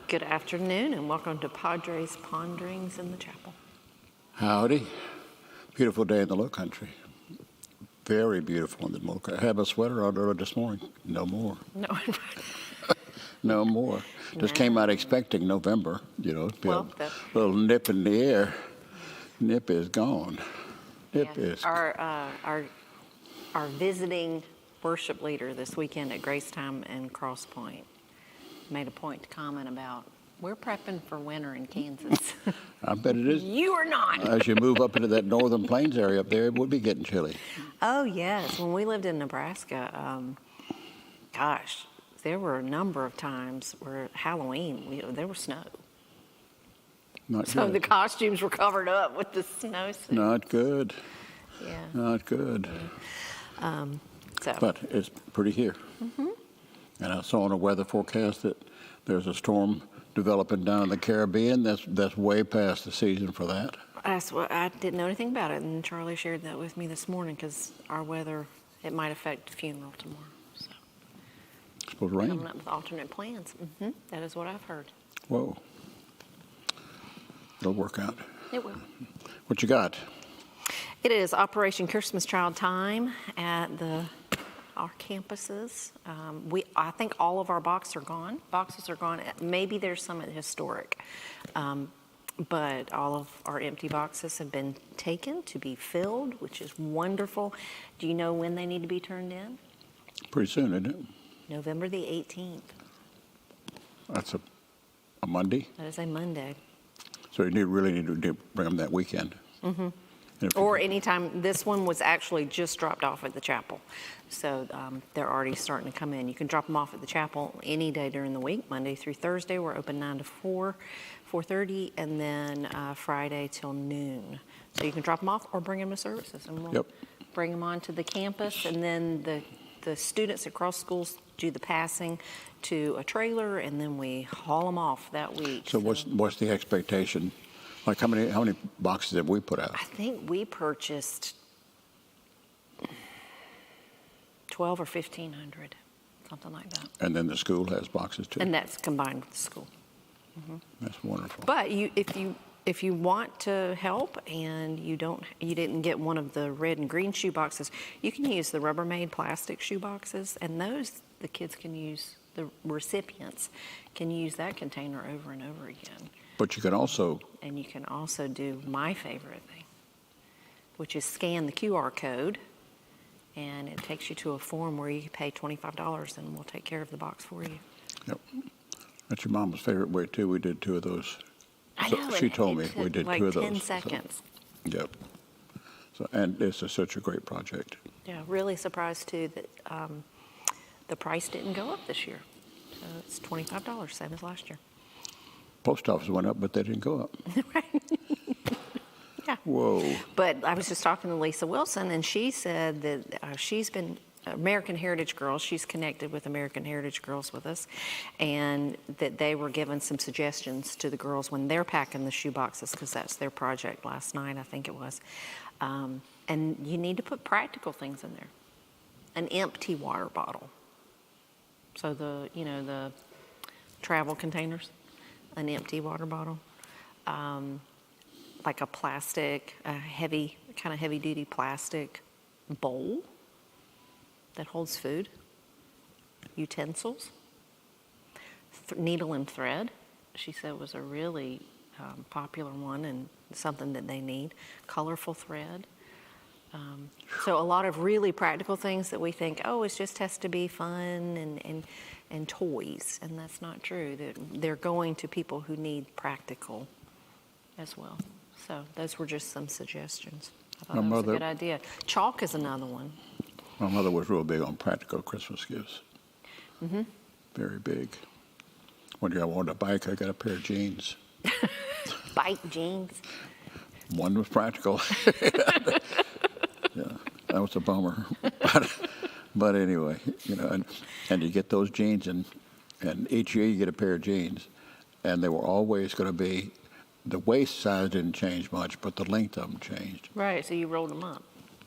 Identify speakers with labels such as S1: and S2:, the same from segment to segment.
S1: Good afternoon and welcome to Padre's Ponderings in the Chapel.
S2: Howdy. Beautiful day in the low country. Very beautiful in the low country. I had a sweater on earlier this morning. No more.
S1: No,
S2: No more. Just came out expecting November,
S1: Well,
S2: a little nip in the air. Nip is gone. Nip is
S1: our visiting worship leader this weekend at Gracetime and Cross Point made a point to comment about, we're prepping for winter in Kansas.
S2: I bet it is.
S1: You are not.
S2: As you move up into that northern plains area up there, it would be getting chilly.
S1: Oh, yes. When we lived in Nebraska, there were a number of times where Halloween, there was snow.
S2: Not
S1: So
S2: good.
S1: the costumes were covered up with the snow suit.
S2: Not good.
S1: Yeah.
S2: Not good. But it's pretty here. Mm-hmm. And I saw in a weather forecast that there's a storm developing down in the Caribbean. That's way past the season for that.
S1: That's what I didn't know anything about it, and Charlie shared that with me this morning because our weather, it might affect the funeral tomorrow. So
S2: It's supposed to rain.
S1: coming up with alternate plans. That is what I've heard.
S2: Whoa. It'll work out.
S1: It will.
S2: What you got?
S1: It is Operation Christmas Child time at our campuses. I think all of our boxes are gone. Maybe there's some at Historic. But all of our empty boxes have been taken to be filled, which is wonderful. Do you know when they need to be turned in?
S2: Pretty soon, isn't it?
S1: November the 18th.
S2: That's a Monday.
S1: That is a Monday.
S2: So you really need to bring them that weekend. Mm-hmm.
S1: Or anytime. This one was actually just dropped off at the chapel. So they're already starting to come in. You can drop them off at the chapel any day during the week. Monday through Thursday, we're open 9 to 4:30, and then Friday till noon. So you can drop them off or bring them to services. And we'll bring them onto the campus. And then the students across schools do the passing to a trailer, and then we haul them off that week.
S2: So what's the expectation? Like how many boxes have we put out?
S1: I think we purchased 12 or 1,500, something like that.
S2: And then the school has boxes too.
S1: And that's combined with the school.
S2: That's wonderful.
S1: But if you want to help and you didn't get one of the red and green shoe boxes, you can use the Rubbermaid plastic shoe boxes, and those the kids can use. The recipients can use that container over and over again.
S2: But you can also...
S1: And you can also do my favorite thing, which is scan the QR code, and it takes you to a form where you can pay $25, and we'll take care of the box for you.
S2: Yep. That's your mama's favorite way, too. We did 2 of those.
S1: I know.
S2: She told me we did
S1: like
S2: 2 of those.
S1: 10 seconds.
S2: So, yep. So, and it's such a great project.
S1: Yeah, really surprised, too, that the price didn't go up this year. So it's $25, same as last year.
S2: Post office went up, but they didn't go up.
S1: Yeah.
S2: Whoa.
S1: But I was just talking to Lisa Wilson, and she said that she's been American Heritage Girls. She's connected with American Heritage Girls with us, and that they were giving some suggestions to the girls when they're packing the shoe boxes, because that's their project last night, I think it was. And you need to put practical things in there. An empty water bottle. So the travel containers, an empty water bottle. Like a plastic, kind of heavy duty plastic bowl that holds food, utensils, needle and thread, she said was a really popular one and something that they need, colorful thread. So a lot of really practical things that we think, it just has to be fun and toys, and that's not true. They're going to people who need practical as well. So those were just some suggestions. I thought that was a good idea. Chalk is another one.
S2: My mother was real big on practical Christmas gifts. Mm-hmm. Very big. One year I wanted a bike, I got a pair of jeans.
S1: Bike jeans.
S2: One was practical. Yeah, that was a bummer. But anyway, and you get those jeans, and each year you get a pair of jeans, and they were always going to be, the waist size didn't change much, but the length of them changed.
S1: Right, so you rolled them up.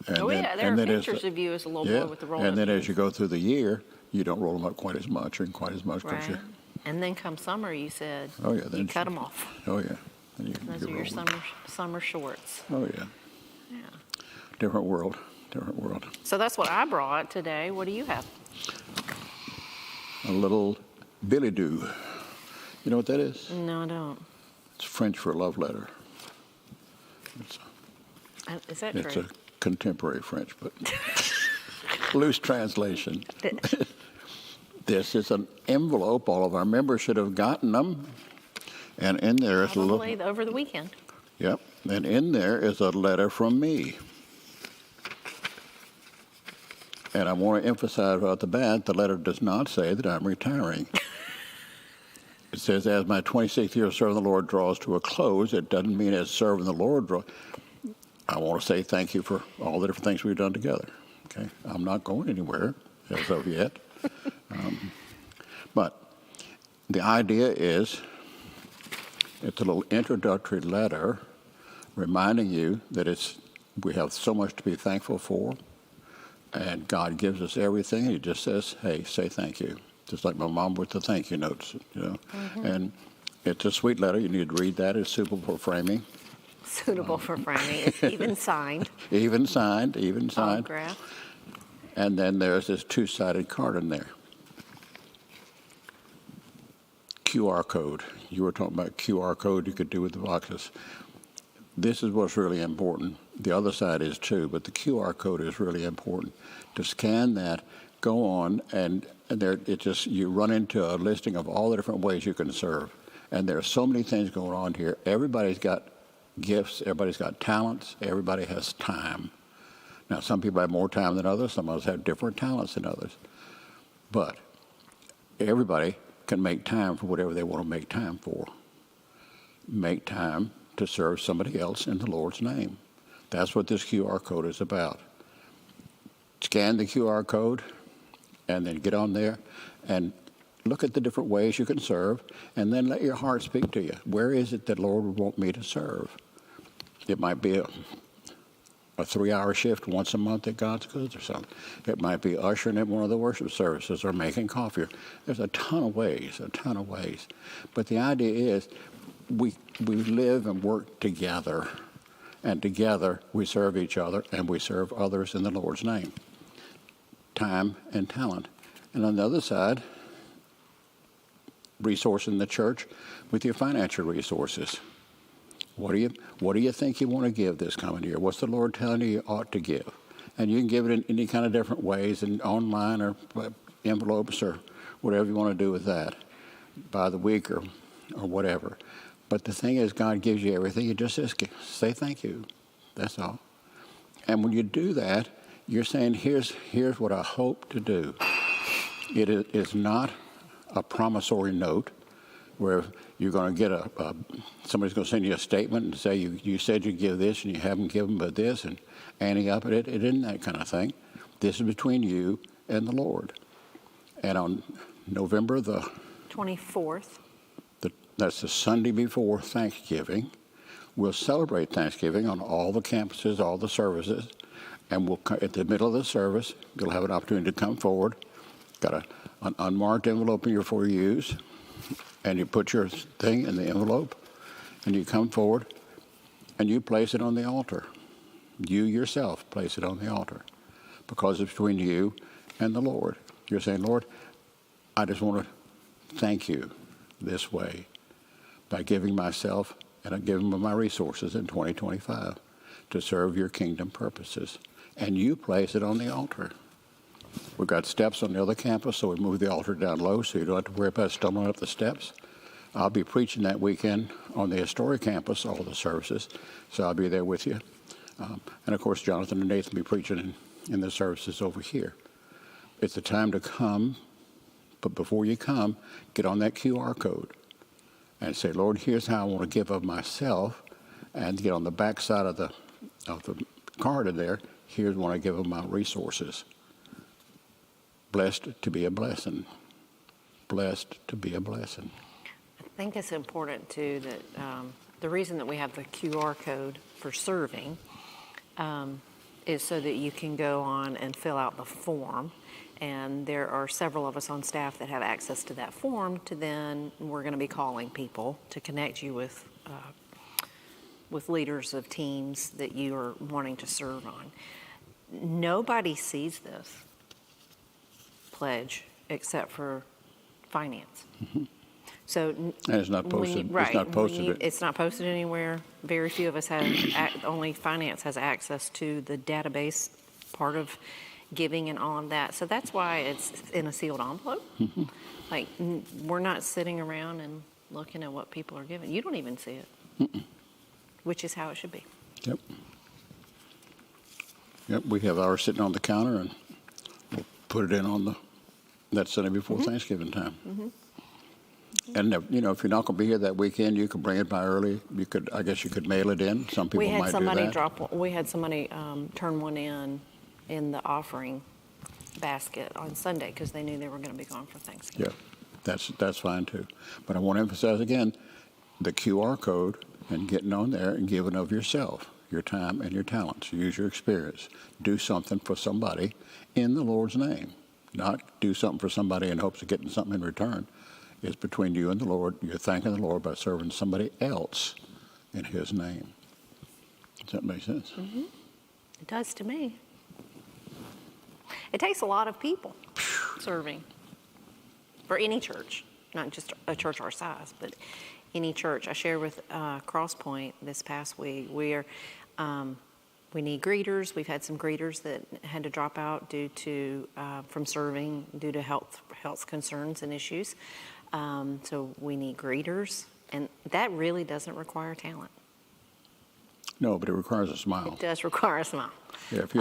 S2: And
S1: there are pictures of you as a little boy with the roll-up
S2: And then
S1: jeans.
S2: as you go through the year, you don't roll them up quite as much or in quite as much because
S1: Right. And then come summer, you said
S2: Oh, yeah,
S1: you
S2: then
S1: cut them off.
S2: Oh, yeah. And
S1: Those are your summer shorts.
S2: Oh, yeah.
S1: Yeah.
S2: Different world. Different world.
S1: So that's what I brought today. What do you have?
S2: A little billet doux. You know what that is?
S1: No, I don't.
S2: It's French for love letter.
S1: Is that
S2: It's
S1: true?
S2: a contemporary French, but loose translation. This is an envelope. All of our members should have gotten them. And in there is
S1: Probably over the weekend.
S2: Yep. And in there is a letter from me. And I want to emphasize right off the bat, the letter does not say that I'm retiring. It says, as my 26th year of serving the Lord draws to a close, it doesn't mean as serving the Lord. I want to say thank you for all the different things we've done together. Okay, I'm not going anywhere as of yet. But the idea is, it's a little introductory letter reminding you that we have so much to be thankful for, and God gives us everything. He just says, hey, say thank you. Just like my mom with the thank you notes,
S1: Mm-hmm.
S2: And it's a sweet letter. You need to read that. It's suitable for framing.
S1: Suitable for framing. It's even signed.
S2: Even signed.
S1: Autographed.
S2: And then there's this two-sided card in there. QR code. You were talking about QR code you could do with the boxes. This is what's really important. The other side is too, but the QR code is really important. To scan that, go on, and there you run into a listing of all the different ways you can serve. And there are so many things going on here. Everybody's got gifts. Everybody's got talents. Everybody has time. Now, some people have more time than others. Some of us have different talents than others. But everybody can make time for whatever they want to make time for. Make time to serve somebody else in the Lord's name. That's what this QR code is about. Scan the QR code and then get on there and look at the different ways you can serve, and then let your heart speak to you. Where is it that Lord would want me to serve? It might be a 3-hour shift once a month at God's Goods or something. It might be ushering at one of the worship services or making coffee. There's a ton of ways. But the idea is we live and work together, and together we serve each other and we serve others in the Lord's name. Time and talent. And on the other side, resourcing the church with your financial resources. What do you think you want to give this coming year? What's the Lord telling you ought to give? And you can give it in any kind of different ways, and online or envelopes or whatever you want to do with that, by the week or whatever. But the thing is, God gives you everything. You just say thank you. That's all. And when you do that, you're saying, here's what I hope to do. It is not a promissory note where you're going to get somebody's going to send you a statement and say you said you'd give this and you haven't given but this, and anting up at it. It isn't that kind of thing. This is between you and the Lord. And on November the
S1: 24th.
S2: That's the Sunday before Thanksgiving. We'll celebrate Thanksgiving on all the campuses, all the services, and we'll at the middle of the service, you'll have an opportunity to come forward. Got an unmarked envelope in here for use, and you put your thing in the envelope, and you come forward, and you place it on the altar. You yourself place it on the altar, because it's between you and the Lord. You're saying, Lord, I just want to thank you this way by giving myself and I'm giving my resources in 2025 to serve your kingdom purposes. And you place it on the altar. We've got steps on the other campus, so we move the altar down low so you don't have to worry about stumbling up the steps. I'll be preaching that weekend on the historic campus, all the services, so I'll be there with you. And of course, Jonathan and Nathan will be preaching in the services over here. It's the time to come, but before you come, get on that QR code and say, Lord, here's how I want to give of myself, and get on the back side of the card in there, here's what I give of my resources. Blessed to be a blessing. Blessed to be a blessing.
S1: I think it's important, too, that the reason that we have the QR code for serving is so that you can go on and fill out the form. And there are several of us on staff that have access to that form. To then, we're going to be calling people to connect you with leaders of teams that you are wanting to serve on. Nobody sees this pledge except for finance. So
S2: And it's not posted.
S1: right,
S2: It's not posted.
S1: it's not posted anywhere. Very few of us have. Only finance has access to the database part of giving and all of that. So that's why it's in a sealed envelope. Like we're not sitting around and looking at what people are giving. You don't even see it, which is how it should be.
S2: Yep. Yep. We have ours sitting on the counter, and we'll put it in on that Sunday before Thanksgiving time. And if you're not going to be here that weekend, you can bring it by early. I guess you could mail it in. Some people might do that.
S1: We had somebody turn one in the offering basket on Sunday because they knew they were going to be gone for Thanksgiving.
S2: Yeah, that's fine too. But I want to emphasize again, the QR code and getting on there and giving of yourself, your time and your talents. Use your experience. Do something for somebody in the Lord's name. Not do something for somebody in hopes of getting something in return. It's between you and the Lord. You're thanking the Lord by serving somebody else in His name. Does that make sense?
S1: It does to me. It takes a lot of people serving for any church, not just a church our size, but any church. I shared with Crosspoint this past week. We need greeters. We've had some greeters that had to drop out due to from serving due to health concerns and issues. So we need greeters, and that really doesn't require talent.
S2: No, but it requires a smile.
S1: It does require a smile.
S2: Yeah, if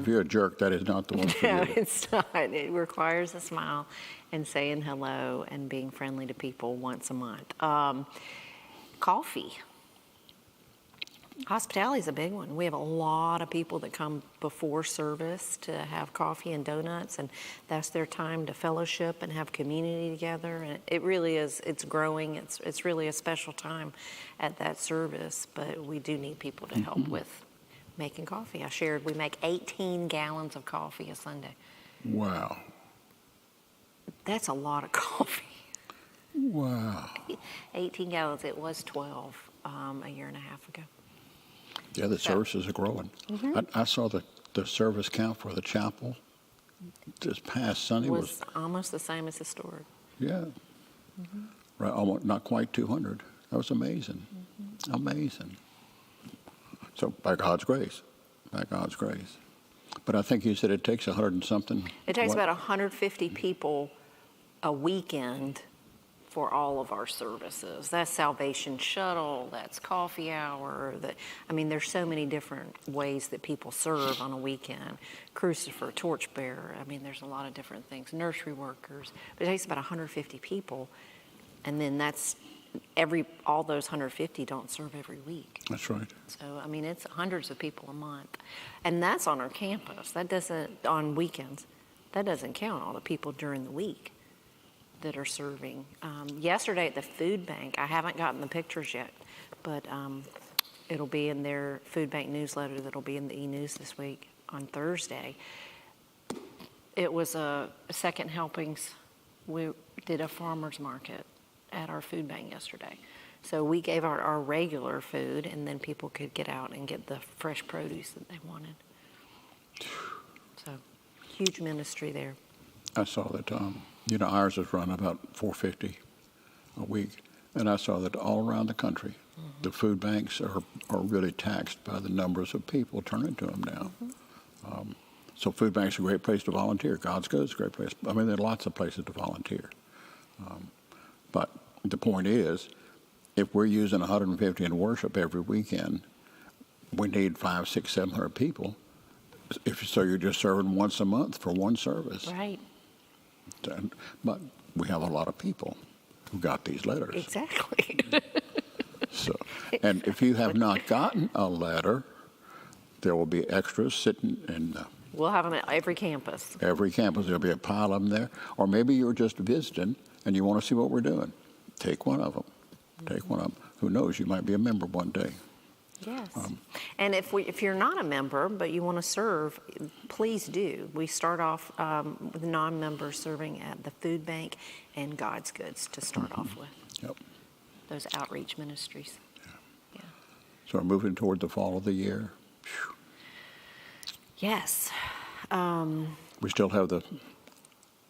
S2: you're a jerk, that is not the one for
S1: No,
S2: you.
S1: it's not. It requires a smile and saying hello and being friendly to people once a month. Coffee. Hospitality is a big one. We have a lot of people that come before service to have coffee and donuts, and that's their time to fellowship and have community together. And it really is. It's growing. It's really a special time at that service. But we do need people to help with making coffee. I shared we make 18 gallons of coffee a Sunday.
S2: Wow.
S1: That's a lot of coffee.
S2: Wow.
S1: 18 gallons. It was 12 a year and a half ago.
S2: Yeah, the services are growing. I saw the service count for the chapel this past Sunday was
S1: almost the same as historic.
S2: Yeah. Right, almost not quite 200. That was amazing. Amazing. So by God's grace. But I think you said it takes 100 and something.
S1: It takes about 150 people a weekend for all of our services. That's Salvation Shuttle, that's coffee hour. There's so many different ways that people serve on a weekend. Crucifer, torchbearer, there's a lot of different things. Nursery workers. But it takes about 150 people, and then all those 150 don't serve every week.
S2: That's right.
S1: So, it's hundreds of people a month. And that's on our campus. That doesn't, on weekends, that doesn't count all the people during the week that are serving. Yesterday at the food bank, I haven't gotten the pictures yet, but it'll be in their food bank newsletter that'll be in the e-news this week on Thursday. It was a second helpings. We did a farmer's market at our food bank yesterday. So we gave our regular food, and then people could get out and get the fresh produce that they wanted. So huge ministry there.
S2: I saw that, ours is run about $4.50 a week. And I saw that all around the country, the food banks are really taxed by the numbers of people turning to them now. So food banks are a great place to volunteer. God's Good is a great place. There are lots of places to volunteer. But the point is, if we're using 150 in worship every weekend, we need 500, 600, 700 people. So you're just serving once a month for one service.
S1: Right.
S2: But we have a lot of people who got these letters.
S1: Exactly.
S2: So, and if you have not gotten a letter, there will be extras sitting in
S1: We'll have them at every campus.
S2: Every campus, there'll be a pile of them there. Or maybe you're just visiting and you want to see what we're doing. Take one of them. Take one of them. Who knows, you might be a member one day.
S1: Yes. And if you're not a member but you want to serve, please do. We start off with non-members serving at the food bank and God's Goods to start off with.
S2: Yep.
S1: Those outreach ministries. Yeah.
S2: So we're moving toward the fall of the year. Whew.
S1: Yes.
S2: We still have the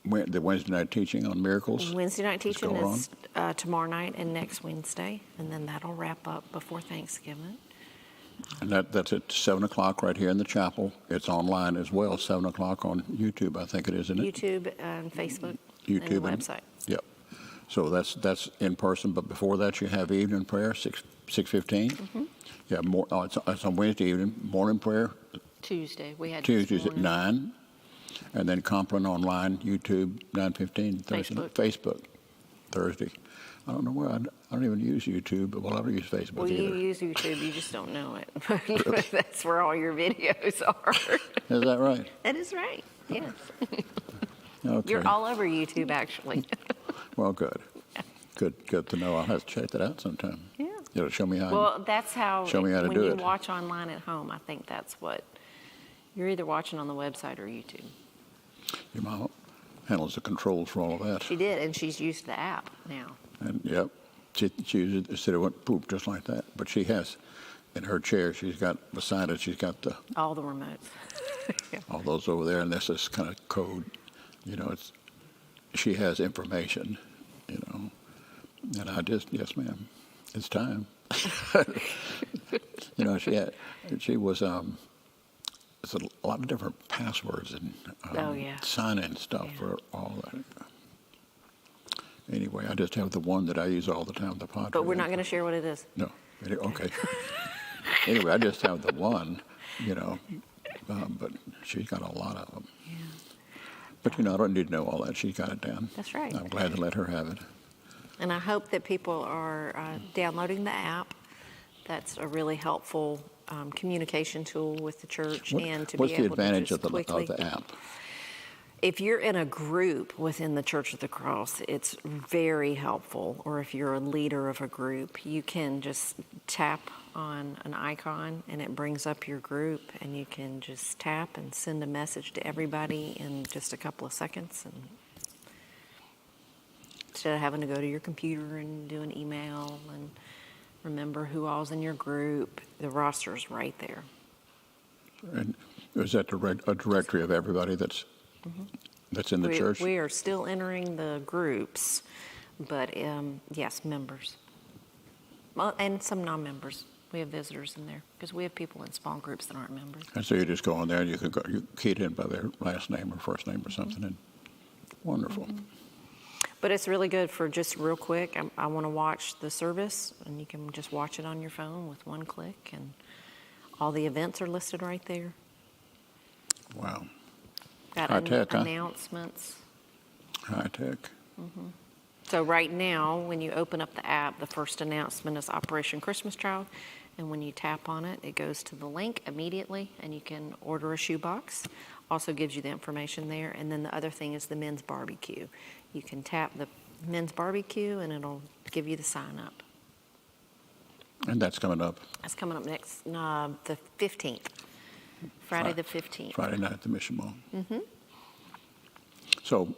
S2: Wednesday night teaching on miracles.
S1: Wednesday night
S2: that's
S1: teaching
S2: going
S1: is tomorrow night and next Wednesday, and then that'll wrap up before Thanksgiving.
S2: And that's at 7 o'clock right here in the chapel. It's online as well, 7 o'clock on YouTube, I think it is, isn't it?
S1: YouTube and Facebook
S2: YouTube
S1: and the website.
S2: Yep. So that's in person, but before that you have evening prayer, 6:15.
S1: Mm-hmm.
S2: Yeah, it's on Wednesday evening, morning prayer.
S1: Tuesday. We had
S2: Tuesdays at
S1: this morning.
S2: 9. And then Compline online, YouTube, 9:15. Thursday. Facebook. Thursday. I don't know where. I don't even use YouTube, but well, I don't use Facebook
S1: Well,
S2: either.
S1: you use YouTube, you just don't know it. That's where all your videos are.
S2: Is that right?
S1: That is right, yes.
S2: Okay.
S1: You're all over YouTube, actually.
S2: Well, good. Good to know. I'll have to check that out sometime.
S1: Yeah.
S2: It'll show me how.
S1: Well, that's how,
S2: Show me how to
S1: when
S2: do
S1: you
S2: it.
S1: watch online at home, I think that's what, you're either watching on the website or YouTube.
S2: Your mom handles the controls for all of that.
S1: She did, and she's used the app now.
S2: And yep, she used it instead of went poop just like that. But she has, in her chair, she's got beside it, she's got
S1: All the remotes. Yeah.
S2: all those over there, and this is kind of code. You know, she has information. You know, and I just yes, ma'am, it's time. You know, she was. It's a lot of different passwords and sign-in stuff for all that. Anyway, I just have the one that I use all the time, the Padre.
S1: But we're not going to share what it is.
S2: No. Okay. Anyway, I just have the one, you know, but she's got a lot of them.
S1: Yeah.
S2: But, you know, I don't need to know all that. She's got it down.
S1: That's right.
S2: I'm glad to let her have it.
S1: And I hope that people are downloading the app. That's a really helpful communication tool with the church and to be able to
S2: What's the advantage
S1: just
S2: of
S1: quickly.
S2: the app?
S1: If you're in a group within the Church of the Cross, it's very helpful. Or if you're a leader of a group, you can just tap on an icon and it brings up your group, and you can just tap and send a message to everybody in just a couple of seconds. And instead of having to go to your computer and do an email and remember who all's in your group, the roster's right there.
S2: And is that a directory of everybody that's in the church?
S1: We are still entering the groups, but yes, members. Well, and some non-members. We have visitors in there because we have people in small groups that aren't members.
S2: And so you just go in there and you key it in by their last name or first name or something. And wonderful.
S1: But it's really good for just real quick. I want to watch the service, and you can just watch it on your phone with one click, and all the events are listed right there.
S2: Wow.
S1: Got
S2: High tech, huh?
S1: announcements.
S2: High tech.
S1: So right now, when you open up the app, the first announcement is Operation Christmas Child, and when you tap on it, it goes to the link immediately, and you can order a shoebox. Also gives you the information there, and then the other thing is the men's barbecue. You can tap the men's barbecue, and it'll give you the sign up.
S2: And that's coming up.
S1: That's coming up next, the 15th, Friday the 15th.
S2: Friday night at the Mission Mall. So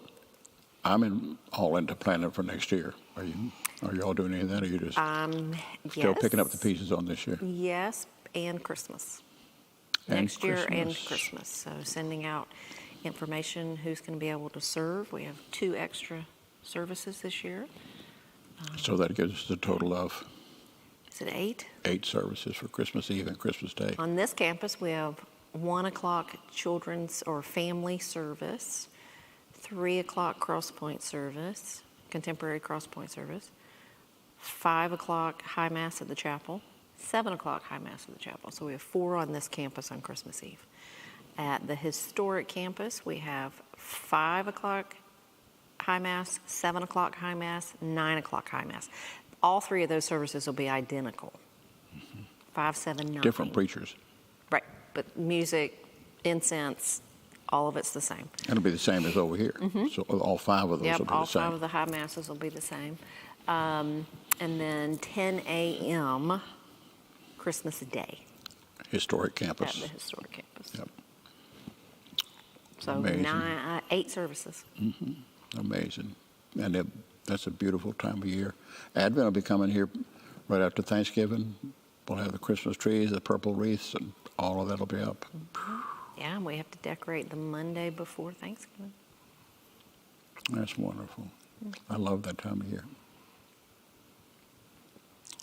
S2: I'm all into planning for next year. Are you all doing any of that, or are you just still picking up the pieces on this year?
S1: Yes, and Christmas.
S2: And
S1: Next year and
S2: Christmas.
S1: Christmas. So sending out information, who's going to be able to serve. We have 2 extra services this year.
S2: So that gives us a total of
S1: Is it 8?
S2: 8 services for Christmas Eve and Christmas Day.
S1: On this campus, we have 1 o'clock children's or family service, 3 o'clock cross-point service, contemporary cross-point service, 5 o'clock high mass at the chapel, 7 o'clock high mass at the chapel. So we have 4 on this campus on Christmas Eve. At the historic campus, we have 5 o'clock high mass, 7 o'clock high mass, 9 o'clock high mass. All 3 of those services will be identical. 5, 7, 9.
S2: Different preachers.
S1: Right, but music, incense, all of it's the same.
S2: It'll be the same as over here. So all 5 of those
S1: Yep,
S2: will be
S1: all
S2: the same.
S1: 5 of the high masses will be the same. And then 10 a.m. Christmas Day
S2: Historic
S1: at
S2: campus.
S1: the historic campus.
S2: Yep.
S1: So
S2: Amazing.
S1: 8 services.
S2: Amazing. And that's a beautiful time of year. Advent will be coming here right after Thanksgiving. We'll have the Christmas trees, the purple wreaths, and all of that will be up.
S1: Yeah, and we have to decorate the Monday before Thanksgiving.
S2: That's wonderful. I love that time of year.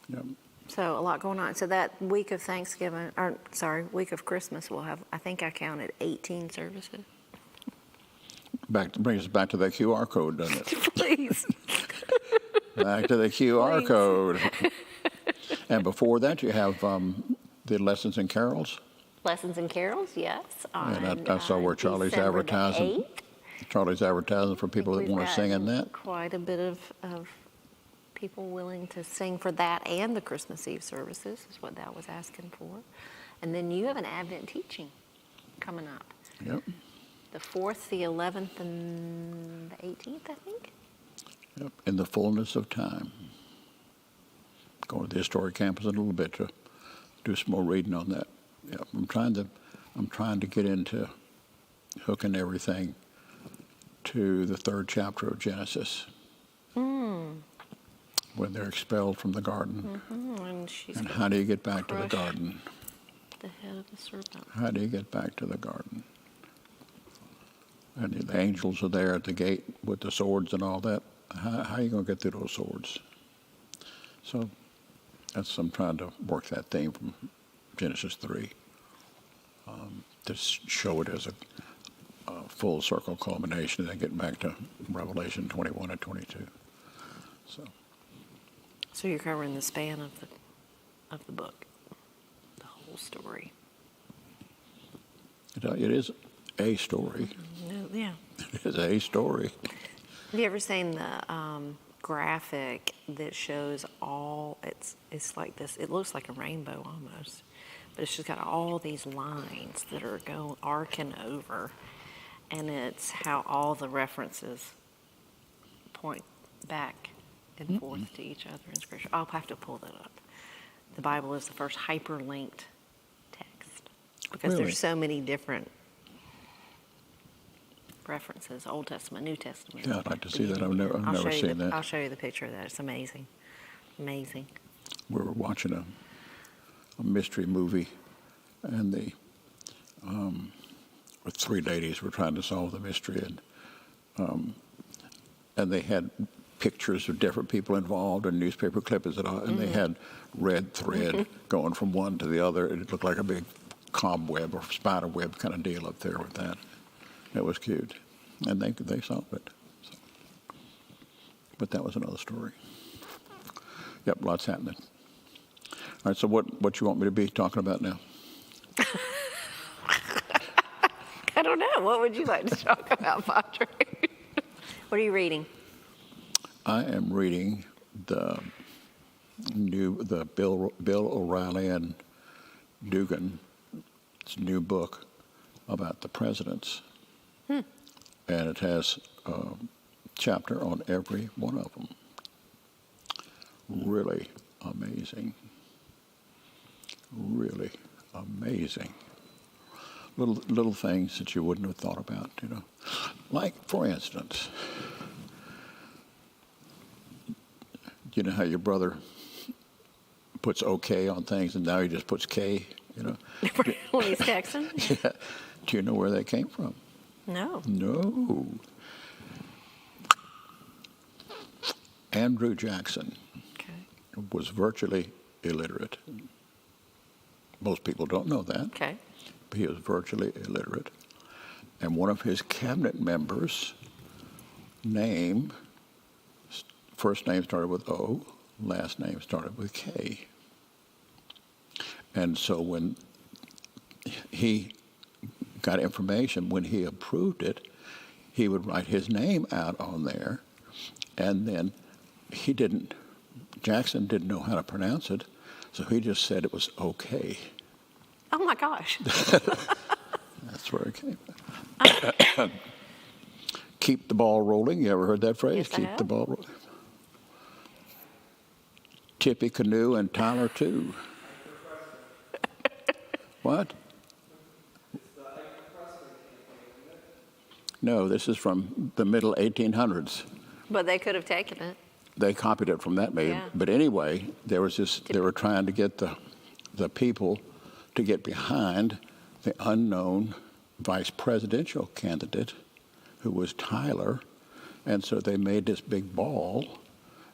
S2: Yep.
S1: So a lot going on. So that week of Thanksgiving, or sorry, week of Christmas, we'll have, I think I counted 18 services.
S2: Brings us back to that QR code, doesn't it?
S1: Please.
S2: Back to the QR
S1: Please.
S2: code. And before that, you have the lessons and carols.
S1: Lessons and carols, yes.
S2: And I saw where Charlie's
S1: December the
S2: advertising.
S1: 8th.
S2: Charlie's advertising for people that
S1: We've
S2: want to sing in
S1: gotten
S2: that.
S1: Quite a bit of people willing to sing for that and the Christmas Eve services is what that was asking for. And then you have an Advent teaching coming up.
S2: Yep.
S1: The 4th, the 11th, and the 18th, I think.
S2: Yep. In the fullness of time. Going to the historic campus in a little bit to do some more reading on that. Yep. I'm trying to get into hooking everything to the 3rd chapter of Genesis. When they're expelled from the garden.
S1: And she's
S2: And how do you get back to the
S1: crush
S2: garden?
S1: the head of the serpent.
S2: How do you get back to the garden? And the angels are there at the gate with the swords and all that. How are you going to get through those swords? So I'm trying to work that theme from Genesis 3 to show it as a full circle culmination and then get back to Revelation 21 and 22.
S1: So you're covering the span of the book, the whole story.
S2: It is a story.
S1: Yeah.
S2: It is a story.
S1: Have you ever seen the graphic that shows all? It's like this. It looks like a rainbow almost, but it's just got all these lines that are arcing over, and it's how all the references point back and forth to each other in Scripture. I'll have to pull that up. The Bible is the first hyperlinked text because
S2: Really?
S1: there's so many different references, Old Testament, New Testament.
S2: Yeah, I'd like to see that. I've never seen that.
S1: I'll show you the picture of that. It's amazing. Amazing.
S2: We were watching a mystery movie, and with 3 ladies were trying to solve the mystery, and they had pictures of different people involved and newspaper clippings and all, and they had red thread going from one to the other, and it looked like a big cobweb or spider web kind of deal up there with that. It was cute, and they solved it. So. But that was another story. Yep, lots happening. All right, so what you want me to be talking about now?
S1: I don't know. What would you like to talk about, Padre? What are you reading?
S2: I am reading the Bill O'Reilly and Dugan's new book about the presidents. And it has a chapter on every one of them. Really amazing. Really amazing. Little things that you wouldn't have thought about, you know. Like, for instance, you know how your brother puts OK on things and now he just puts K, you know?
S1: When he's texting?
S2: Yeah. Do you know where that came from?
S1: No.
S2: No. Andrew Jackson
S1: Okay.
S2: was virtually illiterate. Most people don't know that.
S1: Okay.
S2: But he was virtually illiterate. And one of his cabinet members' first name started with O, last name started with K. And so when he got information, when he approved it, he would write his name out on there, and then Jackson didn't know how to pronounce it, so he just said it was okay.
S1: Oh my gosh.
S2: That's where it came from. Keep the ball rolling. You ever heard that phrase?
S1: Yes, I
S2: Keep
S1: have.
S2: the ball rolling. Tippy Canoe and Tyler too. What? No, this is from the middle 1800s.
S1: But they could have taken it.
S2: They copied it from that maybe.
S1: Yeah.
S2: But anyway, there was this. They were trying to get the people to get behind the unknown vice presidential candidate, who was Tyler, and so they made this big ball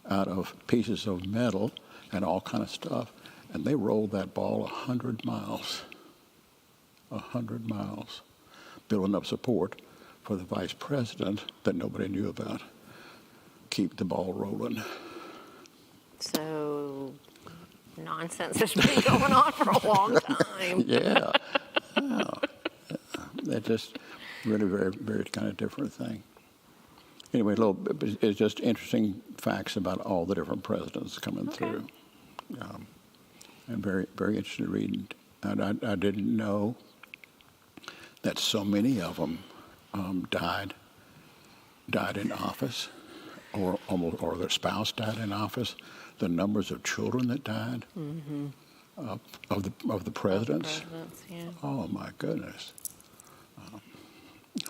S2: out of pieces of metal and all kind of stuff, and they rolled that ball 100 miles. 100 miles, building up support for the vice president that nobody knew about. Keep the ball rolling.
S1: So nonsense has been going on for a long time.
S2: Yeah. That's just really very, very kind of different thing. Anyway, it's just interesting facts about all the different presidents coming through. And very, very interesting reading. And I didn't know that so many of them died in office, or their spouse died in office. The numbers of children that died of the presidents.
S1: Yeah.
S2: Oh my goodness.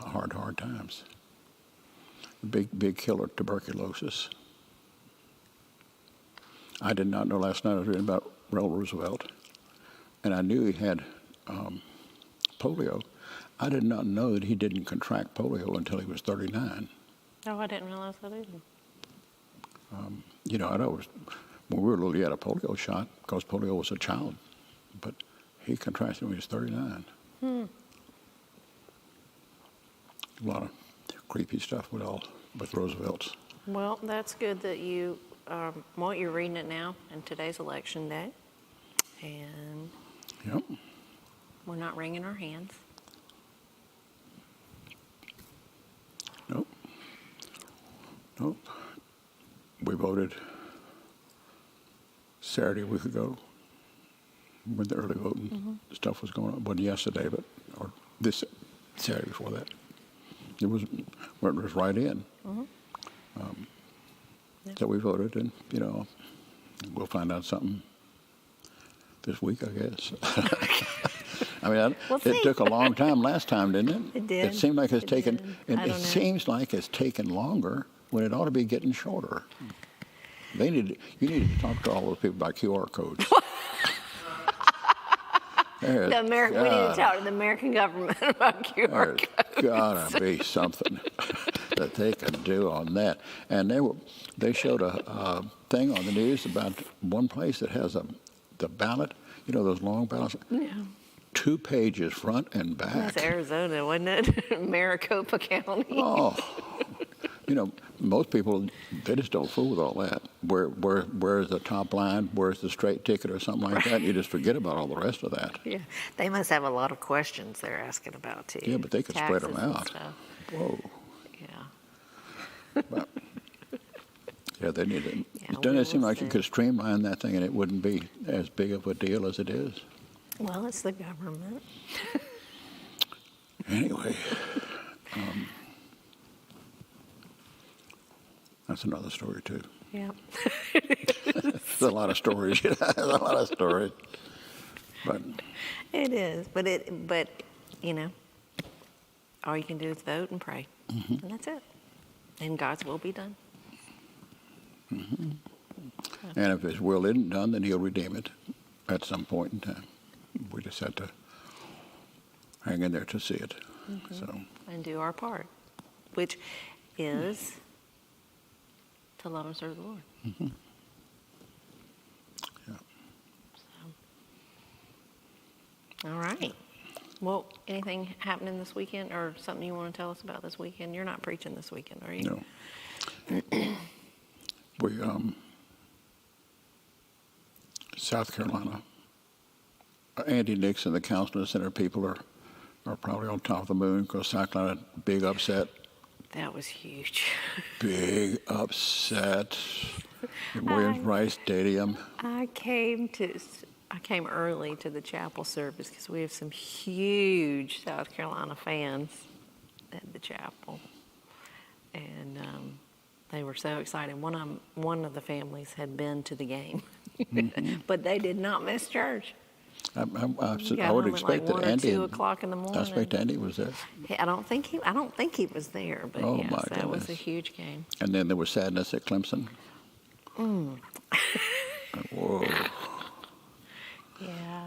S2: Hard times. Big killer, tuberculosis. I did not know. Last night I was reading about Roosevelt, and I knew he had polio. I did not know that he didn't contract polio until he was 39.
S1: Oh, I didn't realize that either.
S2: I know when we were little, he had a polio shot because polio was a child, but he contracted when he was 39. A lot of creepy stuff with Roosevelt's.
S1: Well, that's good that you, you're reading it now, and today's election day, and
S2: Yep.
S1: we're not wringing our hands.
S2: Nope. We voted Saturday a week ago when the early voting stuff was going on. Wasn't yesterday, or this Saturday before that. It was right in. So we voted, and we'll find out something this week, I guess. I mean, it took a long time last time, didn't it?
S1: It did.
S2: It seemed like it's taken. It
S1: I don't know.
S2: seems like it's taken longer when it ought to be getting shorter. You needed to talk to all those people about QR codes.
S1: We need to talk to the American government about QR codes.
S2: There's gotta be something that they can do on that. And they showed a thing on the news about one place that has the ballot. Those long ballots.
S1: Yeah.
S2: 2 pages front and back.
S1: That's Arizona, wasn't it? Maricopa County.
S2: Oh, most people, they just don't fool with all that. Where's the top line? Where's the straight ticket or something like that? You just forget about all the rest of that.
S1: Yeah, they must have a lot of questions they're asking about too.
S2: Yeah, but they could spread them
S1: Taxes and
S2: out.
S1: stuff.
S2: Whoa.
S1: Yeah.
S2: But, yeah, they need it.
S1: Yeah,
S2: Doesn't it seem
S1: we'll
S2: like you
S1: see.
S2: could streamline that thing and it wouldn't be as big of a deal as it is?
S1: Well, it's the government.
S2: Anyway, that's another story too.
S1: Yeah.
S2: There's a lot of stories. There's a lot of stories. But
S1: It is, but all you can do is vote and pray, and that's it. And God's will be done.
S2: and if His will isn't done, then He'll redeem it at some point in time. We just have to hang in there to see it. So
S1: And do our part, which is to love and serve the Lord.
S2: yeah.
S1: So, all right. Well, anything happening this weekend or something you want to tell us about this weekend? You're not preaching this weekend, are you?
S2: No. We South Carolina. Andy Nixon, the councilman center people are probably on top of the moon because South Carolina, big upset.
S1: That was huge.
S2: Big upset at Williams-Brice Stadium.
S1: I came early to the chapel service because we have some huge South Carolina fans at the chapel, and they were so excited. One of the families had been to the game, but they did not miss church.
S2: I
S1: Got
S2: would
S1: home at
S2: expect
S1: like
S2: that
S1: 1 or
S2: Andy.
S1: 2 o'clock in the morning.
S2: I expect Andy was there.
S1: I don't think he was there, but
S2: Oh,
S1: yes,
S2: my
S1: that was a
S2: goodness.
S1: huge game.
S2: And then there was sadness at Clemson.
S1: Mm.
S2: Whoa.
S1: Yeah,